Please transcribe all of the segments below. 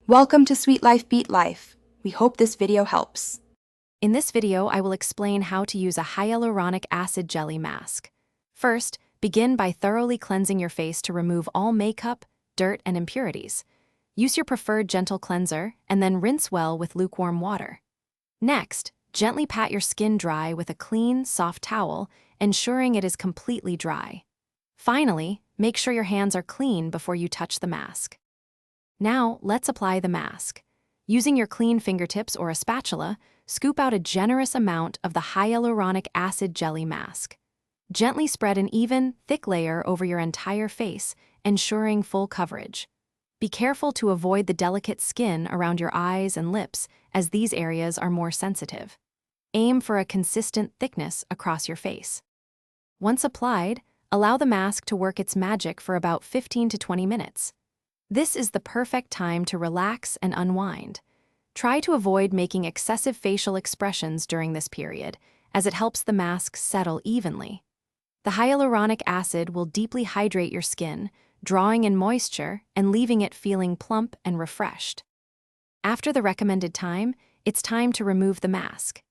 Welcome to Sweet Life Beat Life. We hope this video helps. In this video, I will explain how to use a hyaluronic acid jelly mask. First, begin by thoroughly cleansing your face to remove all makeup, dirt, and impurities. Use your preferred gentle cleanser and then rinse well with lukewarm water. Next, gently pat your skin dry with a clean, soft towel, ensuring it is completely dry. Finally, make sure your hands are clean before you touch the mask. Now, let's apply the mask. Using your clean fingertips or a spatula, scoop out a generous amount of the hyaluronic acid jelly mask. Gently spread an even, thick layer over your entire face, ensuring full coverage. Be careful to avoid the delicate skin around your eyes and lips, as these areas are more sensitive. Aim for a consistent thickness across your face. Once applied, allow the mask to work its magic for about 15 to 20 minutes. This is the perfect time to relax and unwind. Try to avoid making excessive facial expressions during this period, as it helps the mask settle evenly. The hyaluronic acid will deeply hydrate your skin, drawing in moisture and leaving it feeling plump and refreshed. After the recommended time, it's time to remove the mask.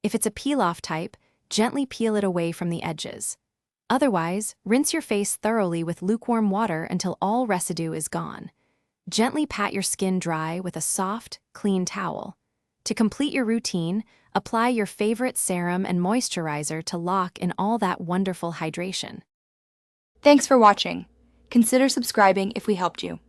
If it's a peel-off type, gently peel it away from the edges. Otherwise, rinse your face thoroughly with lukewarm water until all residue is gone. Gently pat your skin dry with a soft, clean towel. To complete your routine, apply your favorite serum and moisturizer to lock in all that wonderful hydration. Thanks for watching. Consider subscribing if we helped you.